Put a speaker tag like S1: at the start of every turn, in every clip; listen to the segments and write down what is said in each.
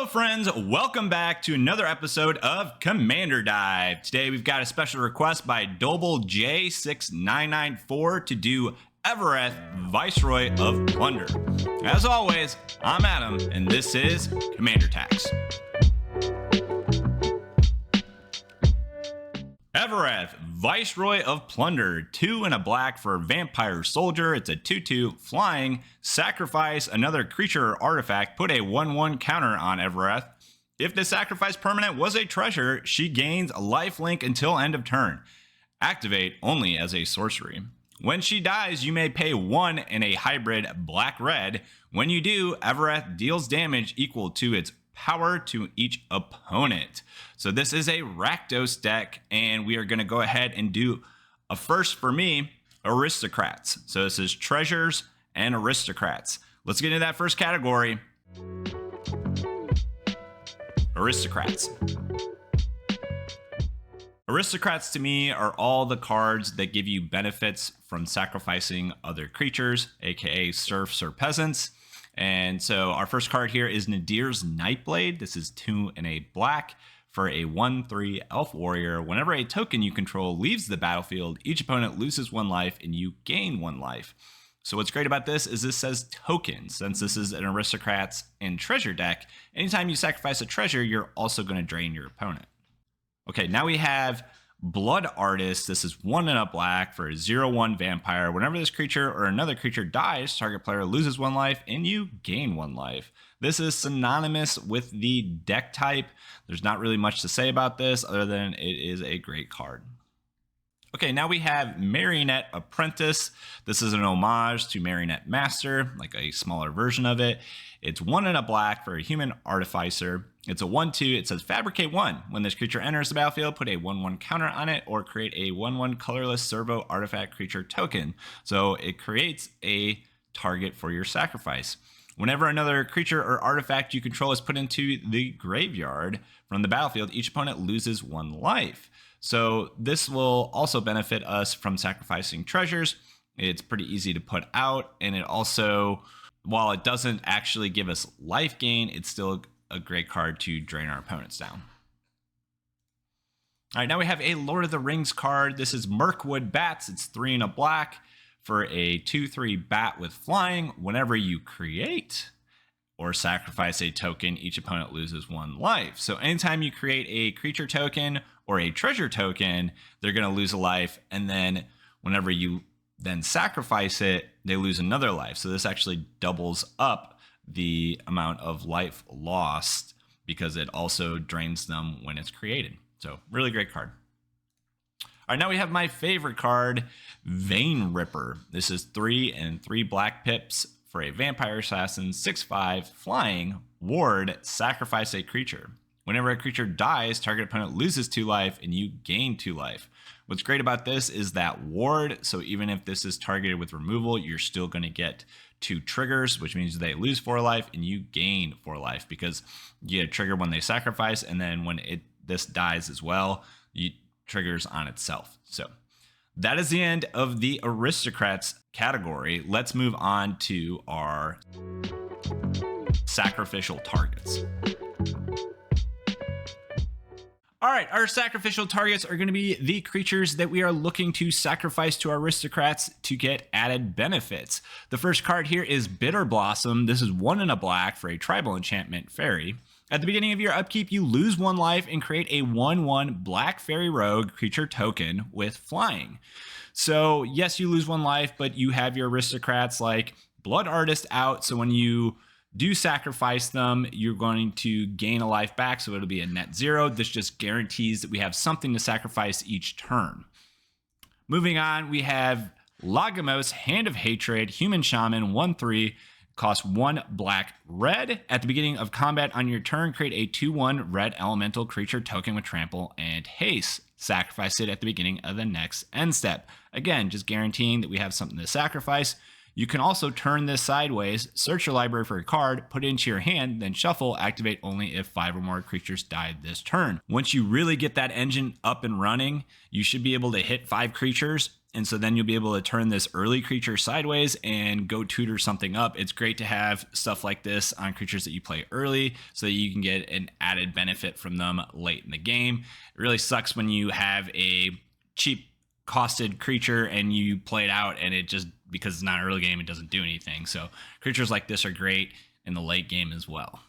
S1: Hello friends, welcome back to another episode of Commander Dive. Today we've got a special request by Doble J6994 to do Evereth Viceroy of Plunder. As always, I'm Adam and this is Commander Tax. Evereth Viceroy of Plunder, 2 and a black for Vampire Soldier. It's a 2/2 flying. Sacrifice another creature or artifact. Put a 1/1 counter on Evereth. If the sacrifice permanent was a treasure, she gains a lifelink until end of turn. Activate only as a sorcery. When she dies, you may pay 1 in a hybrid black-red. When you do, Evereth deals damage equal to its power to each opponent. So this is a Rakdos deck, and we are going to go ahead and do a first for me, Aristocrats. So this is Treasures and Aristocrats. Let's get into that first category. Aristocrats. Aristocrats to me are all the cards that give you benefits from sacrificing other creatures, aka serfs or peasants. And so our first card here is Nadir's Nightblade. This is 2 and a black for a 1/3 elf warrior. Whenever a token you control leaves the battlefield, each opponent loses 1 life and you gain 1 life. So what's great about this is this says token. Since this is an Aristocrats and treasure deck, anytime you sacrifice a treasure, you're also going to drain your opponent. Okay, now we have Blood Artist. This is 1 and a black for a 0/1 vampire. Whenever this creature or another creature dies, target player loses 1 life and you gain 1 life. This is synonymous with the deck type. There's not really much to say about this other than it is a great card. Okay, now we have Marionette Apprentice. This is an homage to Marionette Master, like a smaller version of it. It's 1 and a black for a human artificer. It's a 1/2. It says Fabricate 1. When this creature enters the battlefield, put a 1/1 counter on it or create a 1/1 colorless servo artifact creature token. So it creates a target for your sacrifice. Whenever another creature or artifact you control is put into the graveyard from the battlefield, each opponent loses 1 life. So this will also benefit us from sacrificing treasures. It's pretty easy to put out, and it also, while it doesn't actually give us life gain, it's still a great card to drain our opponents down. All right, now we have a Lord of the Rings card. This is Mirkwood Bats. It's 3 and a black for a 2/3 bat with flying. Whenever you create or sacrifice a token, each opponent loses 1 life. So anytime you create a creature token or a treasure token, they're going to lose a life. And then whenever you then sacrifice it, they lose another life. So this actually doubles up the amount of life lost because it also drains them when it's created. So really great card. All right, now we have my favorite card, Vein Ripper. This is 3 and 3 black pips for a vampire assassin, 6/5 flying ward, sacrifice a creature. Whenever a creature dies, target opponent loses 2 life and you gain 2 life. What's great about this is that ward, so even if this is targeted with removal, you're still going to get 2 triggers, which means they lose 4 life and you gain 4 life because you get a trigger when they sacrifice, and then when this dies as well, it triggers on itself. So that is the end of the Aristocrats category. Let's move on to our sacrificial targets. All right, our sacrificial targets are going to be the creatures that we are looking to sacrifice to our Aristocrats to get added benefits. The first card here is Bitter Blossom. This is 1 and a black for a tribal enchantment fairy. At the beginning of your upkeep, you lose 1 life and create a 1/1 black fairy rogue creature token with flying. So yes, you lose 1 life, but you have your Aristocrats like Blood Artist out. So when you do sacrifice them, you're going to gain a life back. So it'll be a net 0. This just guarantees that we have something to sacrifice each turn. Moving on, we have Lagamos, Hand of Hatred, Human Shaman, 1/3. Cost 1 black red. At the beginning of combat on your turn, create a 2/1 red elemental creature token with trample and haste. Sacrifice it at the beginning of the next end step. Again, just guaranteeing that we have something to sacrifice. You can also turn this sideways, search your library for a card, put it into your hand, then shuffle, activate only if 5 or more creatures died this turn. Once you really get that engine up and running, you should be able to hit 5 creatures And so then you'll be able to turn this early creature sideways and go tutor something up. It's great to have stuff like this on creatures that you play early so that you can get an added benefit from them late in the game. It really sucks when you have a cheap costed creature and you play it out and it just, because it's not early game, it doesn't do anything. So creatures like this are great in the late game as well.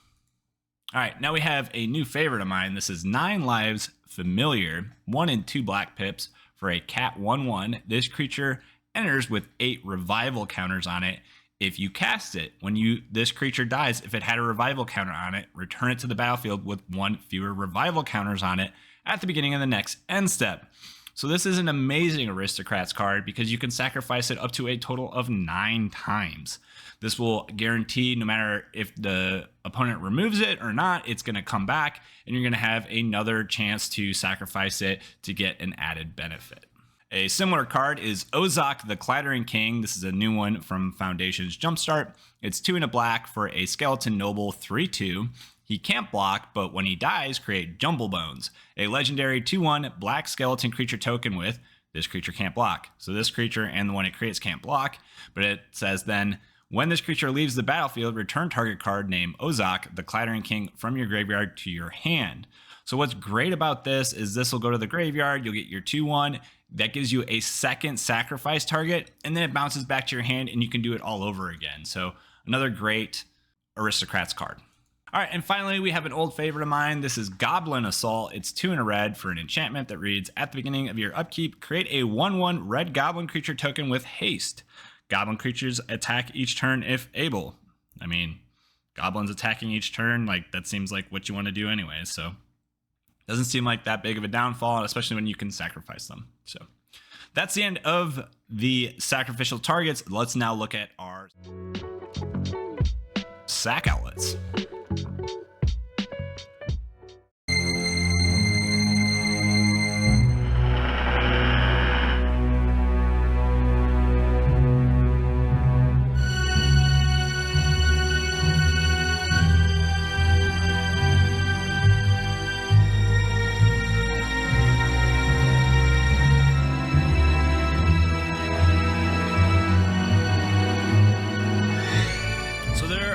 S1: All right, now we have a new favorite of mine. This is 9 lives Familiar, 1 and 2 black pips for a cat 1/1. This creature enters with 8 revival counters on it. If you cast it, when this creature dies, if it had a revival counter on it, return it to the battlefield with 1 fewer revival counters on it at the beginning of the next end step. So this is an amazing Aristocrats card because you can sacrifice it up to a total of 9 times. This will guarantee no matter if the opponent removes it or not, it's going to come back and you're going to have another chance to sacrifice it to get an added benefit. A similar card is Ozok the Clattering King. This is a new one from Foundations Jumpstart. It's 2 and a black for a Skeleton Noble 3/2. He can't block, but when he dies, create Jumble Bones, a legendary 2/1 black skeleton creature token with this creature can't block. So this creature and the one it creates can't block, but it says then, when this creature leaves the battlefield, return target card named Ozok the Clattering King from your graveyard to your hand. So what's great about this is this will go to the graveyard, you'll get your 2/1, that gives you a second sacrifice target, and then it bounces back to your hand and you can do it all over again. So another great Aristocrats card. All right, and finally, we have an old favorite of mine. This is Goblin Assault. It's 2 and a red for an enchantment that reads, at the beginning of your upkeep, create a 1/1 red goblin creature token with haste. Goblin creatures attack each turn if able. I mean, goblins attacking each turn, like that seems like what you want to do anyway. So doesn't seem like that big of a downfall, especially when you can sacrifice them. So that's the end of the sacrificial targets. Let's now look at our sack outlets.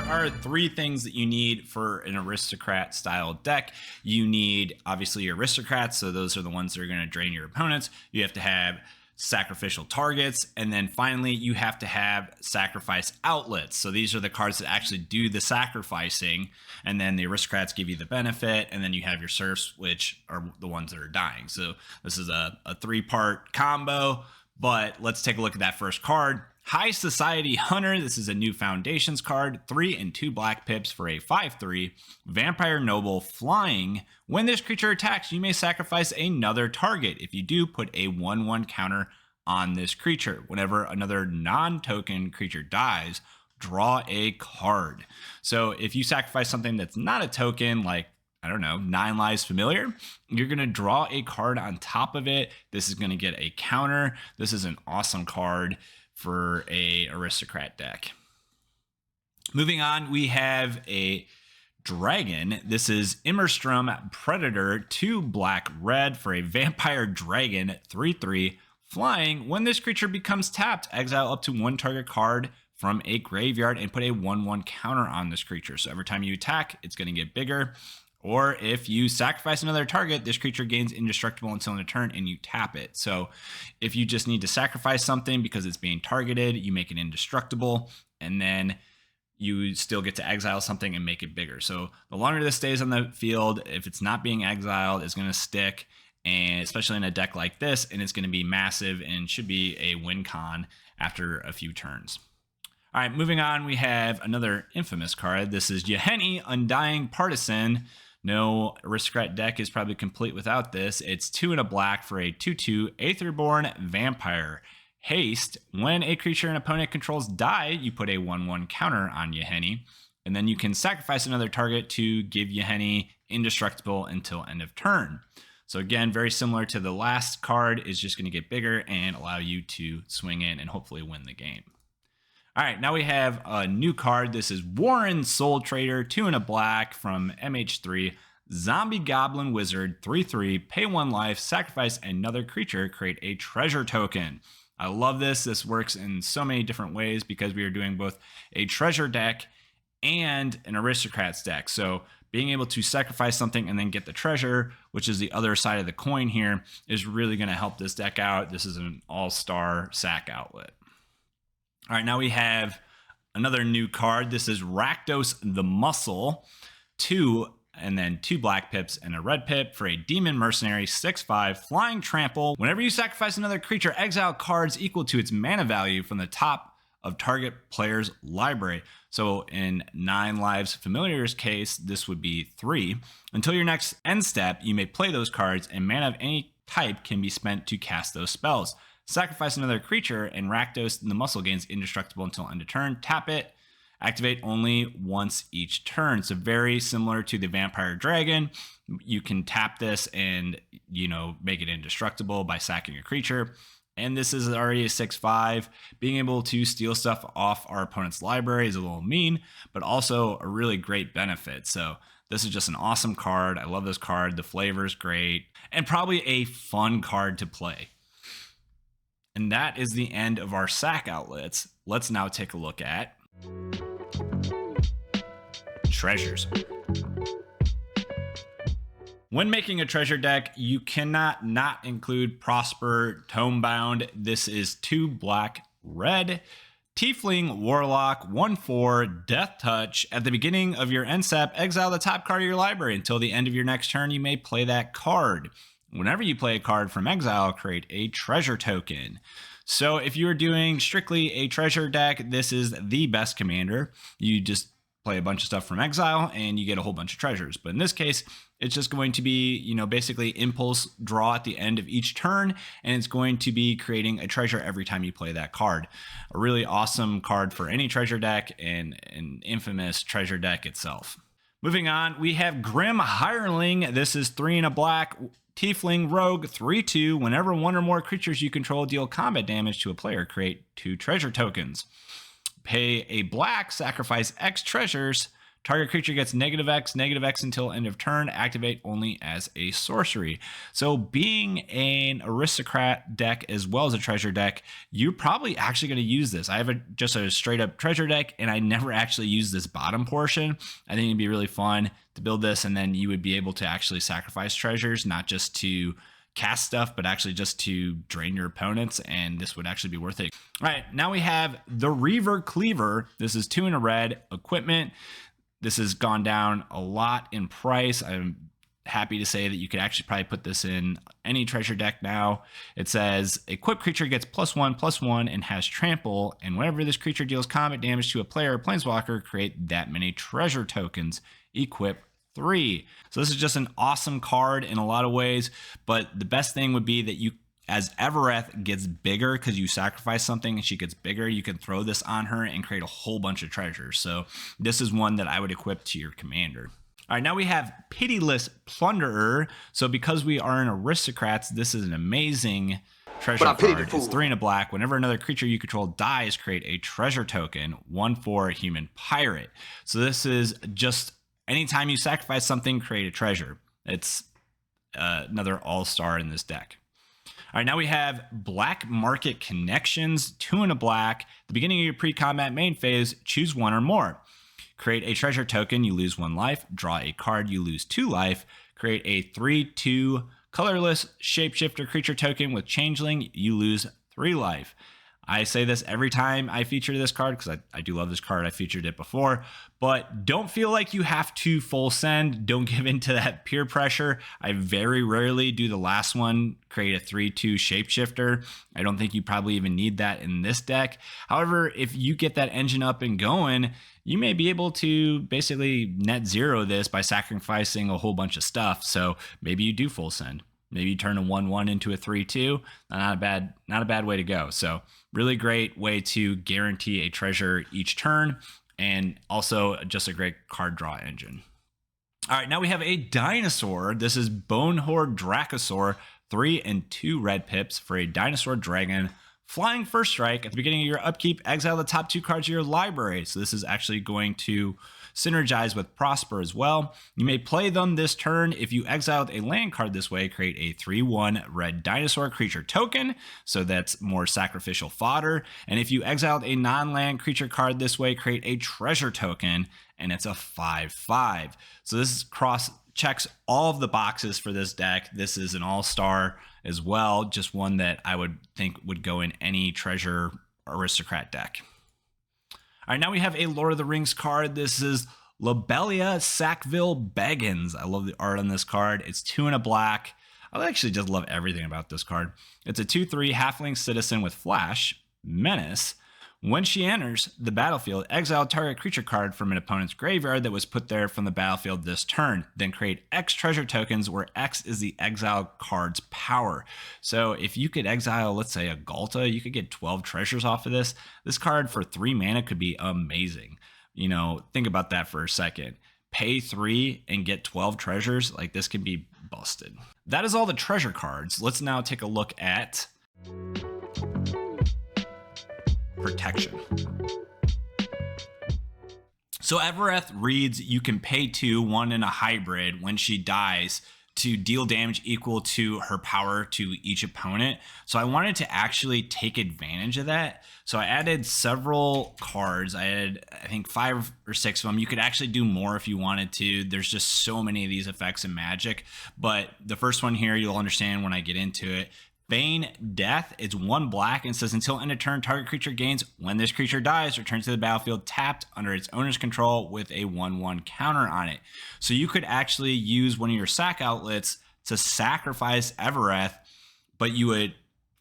S1: Are 3 things that you need for an Aristocrat style deck. You need obviously Aristocrats, so those are the ones that are going to drain your opponents. You have to have sacrificial targets, and then finally you have to have sacrifice outlets. So these are the cards that actually do the sacrificing, and then the Aristocrats give you the benefit, and then you have your serfs, which are the ones that are dying. So this is a 3-part combo, but let's take a look at that first card. High Society Hunter. This is a new Foundations card, 3 and 2 black pips for a 5/3 Vampire Noble flying. When this creature attacks, you may sacrifice another target. If you do, put a 1/1 counter on this creature. Whenever another non-token creature dies, draw a card. So if you sacrifice something that's not a token, like, I don't know, 9 Lives Familiar, you're going to draw a card on top of it. This is going to get a counter. This is an awesome card for a Aristocrat deck. Moving on, we have a dragon. This is Immerstrom Predator, 2 black red for a Vampire Dragon 3/3 flying. When this creature becomes tapped, exile up to 1 target card from a graveyard and put a 1/1 counter on this creature. So every time you attack, it's going to get bigger. Or if you sacrifice another target, this creature gains indestructible until end of turn and you tap it. So if you just need to sacrifice something because it's being targeted, you make it indestructible, and then you still get to exile something and make it bigger. So the longer this stays on the field, if it's not being exiled, it's going to stick, and especially in a deck like this, and it's going to be massive and should be a win con after a few turns. All right, moving on, we have another infamous card. This is Yahenni, Undying Partisan. No Aristocrat deck is probably complete without this. It's 2 and a black for a 2/2 Aetherborn Vampire. Haste. When a creature an opponent controls die, you put a 1/1 counter on Yahenni, and then you can sacrifice another target to give Yahenni indestructible until end of turn. So again, very similar to the last card, is just going to get bigger and allow you to swing in and hopefully win the game. All right, now we have a new card. This is Warren Soul Trader, 2 and a black from MH3. Zombie Goblin Wizard, 3/3, pay 1 life, sacrifice another creature, create a treasure token. I love this. This works in so many different ways because we are doing both a treasure deck and an Aristocrats deck. So being able to sacrifice something and then get the treasure, which is the other side of the coin here, is really going to help this deck out. This is an all-star sack outlet. All right, now we have another new card. This is Rakdos the Muscle, 2 and then 2 black pips and a red pip for a Demon Mercenary 6/5 flying trample. Whenever you sacrifice another creature, exile cards equal to its mana value from the top of target player's library. So in 9 lives familiar's case, this would be 3. Until your next end step, you may play those cards, and mana of any type can be spent to cast those spells. Sacrifice another creature, and Rakdos the Muscle gains indestructible until end of turn. Tap it. Activate only once each turn. So very similar to the Vampire Dragon. You can tap this and, make it indestructible by sacking a creature. And this is already a 6/5. Being able to steal stuff off our opponent's library is a little mean, but also a really great benefit. So this is just an awesome card. I love this card. The flavor is great and probably a fun card to play. And that is the end of our sack outlets. Let's now take a look at treasures. When making a treasure deck, you cannot not include Prosper Tomebound. This is 2 black, red, Tiefling Warlock, 1/4, Death Touch. At the beginning of your end step, exile the top card of your library. Until the end of your next turn, you may play that card. Whenever you play a card from exile, create a treasure token. So if you're doing strictly a treasure deck, this is the best commander. You just play a bunch of stuff from exile and you get a whole bunch of treasures. But in this case, it's just going to be, basically impulse draw at the end of each turn, and it's going to be creating a treasure every time you play that card. A really awesome card for any treasure deck and an infamous treasure deck itself. Moving on, we have Grim Hireling. This is 3 and a black, Tiefling Rogue, 3/2. Whenever one or more creatures you control deal combat damage to a player, create 2 treasure tokens. Pay a black, sacrifice X treasures. Target creature gets -X until end of turn. Activate only as a sorcery. So being an Aristocrat deck as well as a treasure deck, you're probably actually going to use this. I have just a straight up treasure deck, and I never actually use this bottom portion. I think it'd be really fun to build this, and then you would be able to actually sacrifice treasures, not just to cast stuff, but actually just to drain your opponents, and this would actually be worth it. All right, now we have the Reaver Cleaver. This is 2 and a red equipment. This has gone down a lot in price. I'm happy to say that you could actually probably put this in any treasure deck now. It says equipped creature gets +1/+1 and has trample, and whenever this creature deals combat damage to a player or planeswalker, create that many treasure tokens. Equip 3. So this is just an awesome card in a lot of ways, but the best thing would be that you, as Evereth gets bigger, because you sacrifice something and she gets bigger, you can throw this on her and create a whole bunch of treasures. So this is one that I would equip to your commander. All right, now we have Pitiless Plunderer. So because we are in Aristocrats, this is an amazing treasure card. It's 3 and a black. Whenever another creature you control dies, create a treasure token. 1/4 Human Pirate. So this is just anytime you sacrifice something, create a treasure. It's another all-star in this deck. All right, now we have Black Market Connections, 2 and a black. At the beginning of your pre-combat main phase, choose 1 or more. Create a treasure token, you lose 1 life. Draw a card, you lose 2 life. Create a 3/2 colorless shapeshifter creature token with changeling, you lose 3 life. I say this every time I feature this card because I do love this card. I featured it before, but don't feel like you have to full send. Don't give into that peer pressure. I very rarely do the last one, create a 3/2 shapeshifter. I don't think you probably even need that in this deck. However, if you get that engine up and going, you may be able to basically net zero this by sacrificing a whole bunch of stuff. So maybe you do full send. Maybe you turn a 1/1 into a 3/2. Not a bad way to go. So really great way to guarantee a treasure each turn, and also just a great card draw engine. All right, now we have a dinosaur. This is Bonehorde Dracosaur, 3 and 2 red pips for a dinosaur dragon Flying First Strike, at the beginning of your upkeep, exile the top 2 cards of your library. So this is actually going to synergize with Prosper as well. You may play them this turn. If you exiled a land card this way, create a 3/1 red dinosaur creature token. So that's more sacrificial fodder. And if you exiled a non-land creature card this way, create a treasure token, and it's a 5/5. So this checks all of the boxes for this deck. This is an all-star as well, just one that I would think would go in any treasure aristocrat deck. All right, now we have a Lord of the Rings card. This is Lobelia Sackville Baggins. I love the art on this card. It's 2 and a black. I actually just love everything about this card. It's a 2/3 halfling citizen with flash, menace. When she enters the battlefield, exile target creature card from an opponent's graveyard that was put there from the battlefield this turn. Then create X treasure tokens, where X is the exile card's power. So if you could exile, let's say, a Galta, you could get 12 treasures off of this. This card for 3 mana could be amazing. You know, think about that for a second. Pay 3 and get 12 treasures. Like, this could be busted. That is all the treasure cards. Let's now take a look at protection. So Evereth reads, you can pay 2, 1 in a hybrid when she dies to deal damage equal to her power to each opponent. So I wanted to actually take advantage of that. So I added several cards. I had, I think, 5 or 6 of them. You could actually do more if you wanted to. There's just so many of these effects in Magic. But the first one here, you'll understand when I get into it. Feign Death, it's 1 black and says until end of turn, target creature gains. When this creature dies, returns to the battlefield tapped under its owner's control with a 1/1 counter on it. So you could actually use one of your sack outlets to sacrifice Evereth, but you would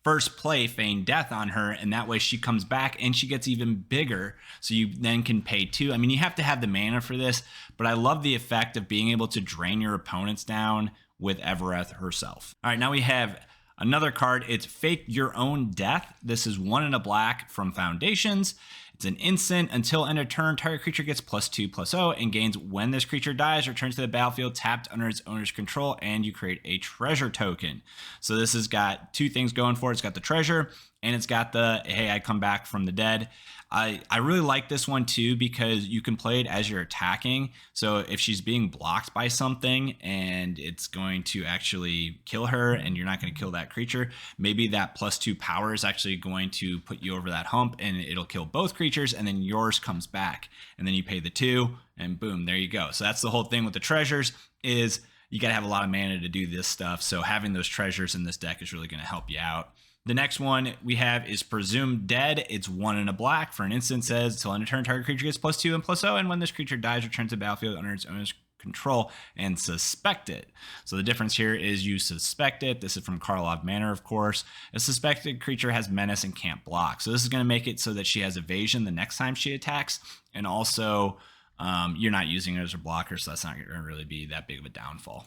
S1: first play Feign Death on her, and that way she comes back and she gets even bigger. So you then can pay 2. I mean, you have to have the mana for this, but I love the effect of being able to drain your opponents down with Evereth herself. All right, now we have another card. It's Fake Your Own Death. This is 1 and a black from Foundations. It's an instant. Until end of turn, target creature gets +2/+0 and gains when this creature dies, returns to the battlefield tapped under its owner's control, and you create a treasure token. So this has got 2 things going for it. It's got the treasure, and it's got the, hey, I come back from the dead. I really like this one too, because you can play it as you're attacking. So if she's being blocked by something and it's going to actually kill her and you're not going to kill that creature, maybe that +2 power is actually going to put you over that hump and it'll kill both creatures, and then yours comes back and then you pay the 2 and boom, there you go. So that's the whole thing with the treasures, is you got to have a lot of mana to do this stuff. So having those treasures in this deck is really going to help you out. The next one we have is Presumed Dead. It's 1 and a black. For an instant, says until end of turn, target creature gets +2 and +0, and when this creature dies, returns to the battlefield under its owner's control and suspect it. So the difference here is you suspect it. This is from Karlov Manor, of course. A suspected creature has menace and can't block. So this is going to make it so that she has evasion the next time she attacks, and also you're not using it as a blocker, so that's not going to really be that big of a downfall.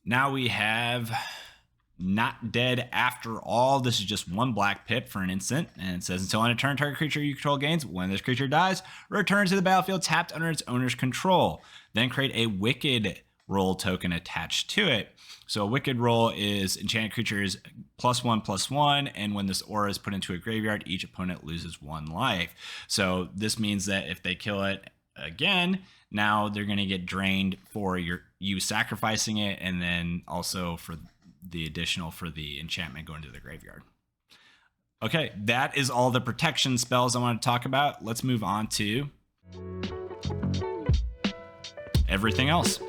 S1: Now we have Not Dead After All. This is just 1 black pip for an instant, and it says until end of turn, target creature you control gains. When this creature dies, returns to the battlefield tapped under its owner's control. Then create a Wicked Roll token attached to it. So a Wicked Roll is enchanted creatures +1/+1, and when this aura is put into a graveyard, each opponent loses 1 life. So this means that if they kill it again, now they're going to get drained for you sacrificing it, and then also for the additional for the enchantment going to the graveyard. Okay, that is all the protection spells I want to talk about. Let's move on to everything else.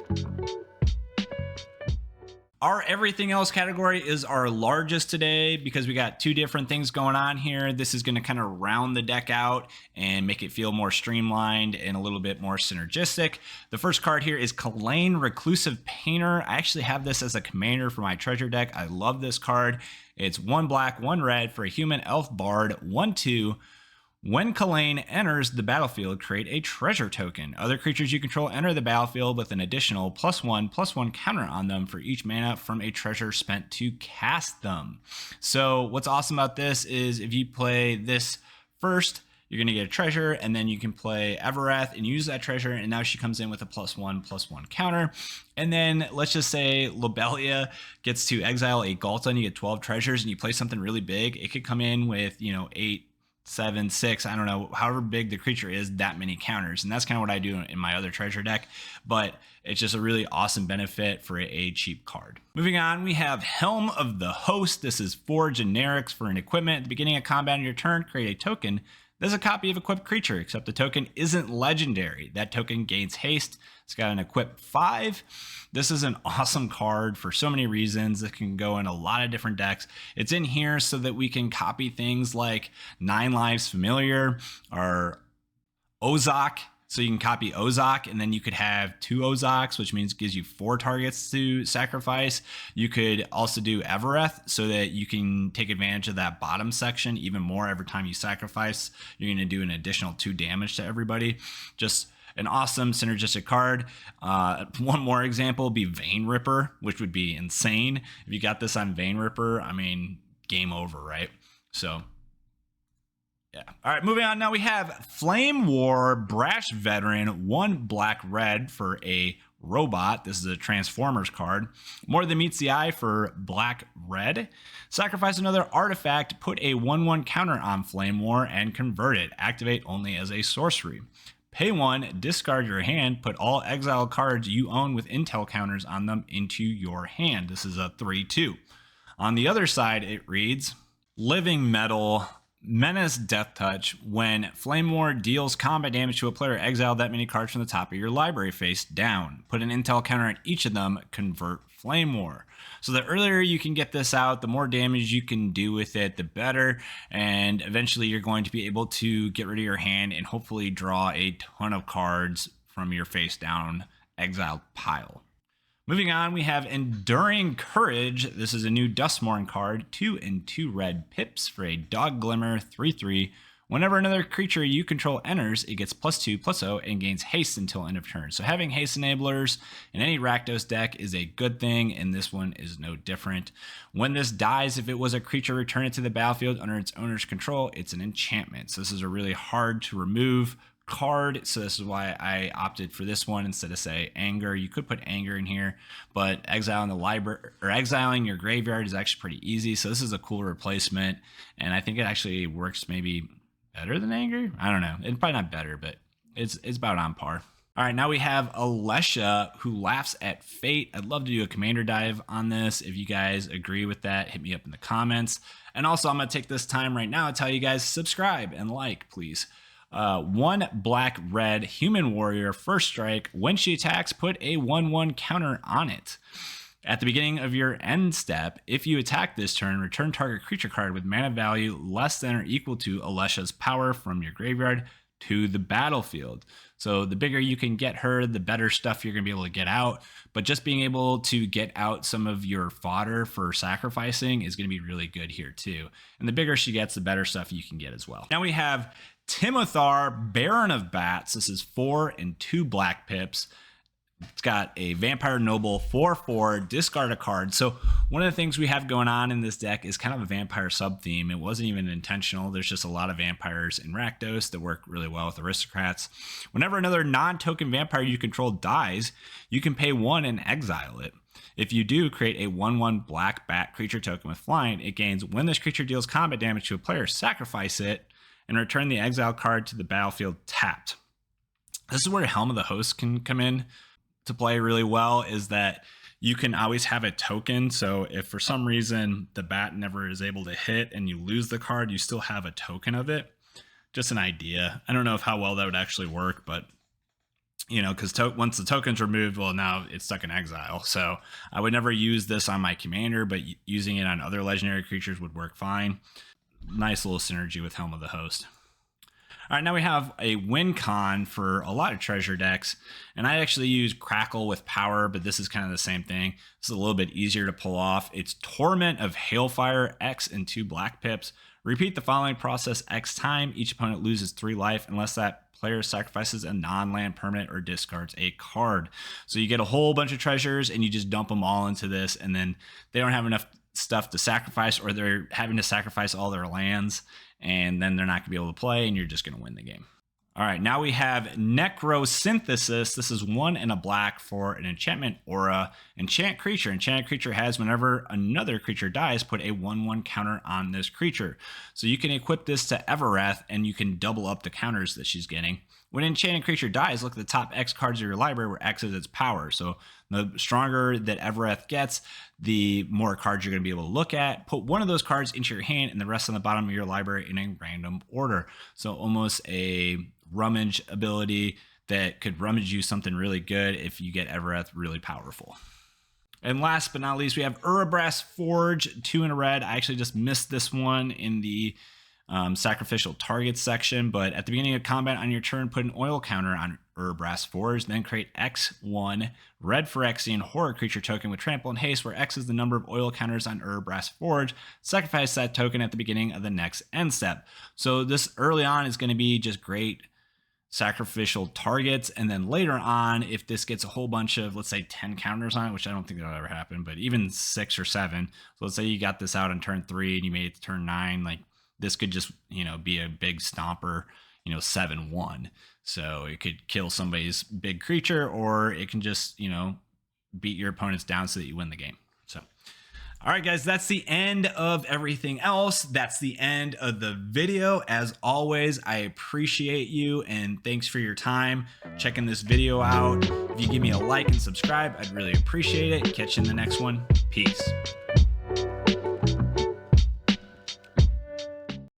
S1: Our everything else category is our largest today because we got 2 different things going on here. This is going to kind of round the deck out and make it feel more streamlined and a little bit more synergistic. The first card here is Kalain Reclusive Painter. I actually have this as a commander for my treasure deck. I love this card. It's 1 black, 1 red for a human elf bard, 1/2. When Kalain enters the battlefield, create a treasure token. Other creatures you control enter the battlefield with an additional +1/+1 counter on them for each mana from a treasure spent to cast them. So what's awesome about this is if you play this first, you're going to get a treasure, and then you can play Evereth and use that treasure, and now she comes in with a +1/+1 counter. And then let's just say Lobelia gets to exile a Galta and you get 12 treasures and you play something really big. It could come in with, 8, 7, 6, I don't know, however big the creature is, that many counters. And that's kind of what I do in my other treasure deck, but it's just a really awesome benefit for a cheap card. Moving on, we have Helm of the Host. This is 4 generics for an equipment. At the beginning of combat on your turn, create a token. There's a copy of equipped creature, except the token isn't legendary. That token gains haste. It's got an equip 5. This is an awesome card for so many reasons. It can go in a lot of different decks. It's in here so that we can copy things like 9 Lives Familiar or Ozok. So you can copy Ozok, and then you could have 2 Ozoks, which means it gives you 4 targets to sacrifice. You could also do Evereth so that you can take advantage of that bottom section even more. Every time you sacrifice, you're going to do an additional 2 damage to everybody. Just an awesome synergistic card. One more example would be Vein Ripper, which would be insane. If you got this on Vein Ripper, I mean, game over, right? So yeah. All right, moving on. Now we have Flame War Brash Veteran, 1 black-red for a robot. This is a Transformers card. More than meets the eye for black-red. Sacrifice another artifact, put a 1/1 counter on Flame War, and convert it. Activate only as a sorcery. Pay 1, discard your hand, put all exiled cards you own with intel counters on them into your hand. This is a 3/2. On the other side, it reads, Living Metal Menace Death Touch. When Flame War deals combat damage to a player, exile that many cards from the top of your library face down. Put an intel counter on each of them, convert Flame War. So the earlier you can get this out, the more damage you can do with it, the better. And eventually you're going to be able to get rid of your hand and hopefully draw a ton of cards from your face down exiled pile. Moving on, we have Enduring Courage. This is a new Dustmourne card, 2 and 2 red pips for a Dog Glimmer 3/3. Whenever another creature you control enters, it gets +2/+0 and gains haste until end of turn. So having haste enablers in any Rakdos deck is a good thing, and this one is no different. When this dies, if it was a creature, return it to the battlefield under its owner's control. It's an enchantment. So this is a really hard to remove card, so this is why I opted for this one instead of, say, Anger. You could put Anger in here, but exiling the library or exiling your graveyard is actually pretty easy. So this is a cool replacement, and I think it actually works maybe better than Anger. I don't know. It's probably not better, but it's about on par. All right, now we have Alesha, who laughs at fate. I'd love to do a commander dive on this. If you guys agree with that, hit me up in the comments. And also, I'm going to take this time right now to tell you guys, subscribe and like, please. 1 black-red human warrior, first strike. When she attacks, put a 1/1 counter on it. At the beginning of your end step, if you attack this turn, return target creature card with mana value less than or equal to Alesha's power from your graveyard to the battlefield. So the bigger you can get her, the better stuff you're going to be able to get out. But just being able to get out some of your fodder for sacrificing is going to be really good here too. And the bigger she gets, the better stuff you can get as well. Now we have Timothar, Baron of Bats. This is 4 and 2 black pips. It's got a Vampire Noble 4/4, discard a card. So one of the things we have going on in this deck is kind of a vampire sub-theme. It wasn't even intentional. There's just a lot of vampires in Rakdos that work really well with Aristocrats. Whenever another non-token vampire you control dies, you can pay 1 and exile it. If you do, create a 1/1 black bat creature token with flying. It gains when this creature deals combat damage to a player, sacrifice it, and return the exile card to the battlefield tapped. This is where Helm of the Host can come in to play really well, is that you can always have a token. So if for some reason the bat never is able to hit and you lose the card, you still have a token of it. Just an idea. I don't know how well that would actually work, but because once the token's removed, well, now it's stuck in exile. So I would never use this on my commander, but using it on other legendary creatures would work fine. Nice little synergy with Helm of the Host. All right, now we have a win con for a lot of treasure decks, and I actually use Crackle with Power, but this is kind of the same thing. This is a little bit easier to pull off. It's Torment of Hailfire, X and 2 black pips. Repeat the following process X time. Each opponent loses 3 life unless that player sacrifices a non-land permanent or discards a card. So you get a whole bunch of treasures and you just dump them all into this, and then they don't have enough stuff to sacrifice, or they're having to sacrifice all their lands, and then they're not going to be able to play, and you're just going to win the game. All right, now we have Necrosynthesis. This is 1 and a black for an enchantment aura. Enchant creature. Enchanted creature has, whenever another creature dies, put a 1/1 counter on this creature. So you can equip this to Evereth, and you can double up the counters that she's getting. When an enchanted creature dies, look at the top X cards of your library where X is its power. So the stronger that Evereth gets, the more cards you're going to be able to look at. Put one of those cards into your hand and the rest on the bottom of your library in a random order. So almost a rummage ability that could rummage you something really good if you get Evereth really powerful. And last but not least, we have Urabrass Forge, 2 in a red. I actually just missed this one in the sacrificial targets section, but at the beginning of combat on your turn, put an oil counter on Urabrass Forge, then create X1 red Phyrexian horror creature token with trample and haste, where X is the number of oil counters on Urabrass Forge. Sacrifice that token at the beginning of the next end step. So this early on is going to be just great sacrificial targets, and then later on, if this gets a whole bunch of, let's say, 10 counters on it, which I don't think that'll ever happen, but even 6 or 7, so let's say you got this out on turn 3 and you made it to turn 9, like this could just, be a big stomper, 7/1. So it could kill somebody's big creature, or it can just, beat your opponents down so that you win the game. So, all right, guys, that's the end of everything else. That's the end of the video. As always, I appreciate you, and thanks for your time checking this video out. If you give me a like and subscribe, I'd really appreciate it. Catch you in the next one. Peace.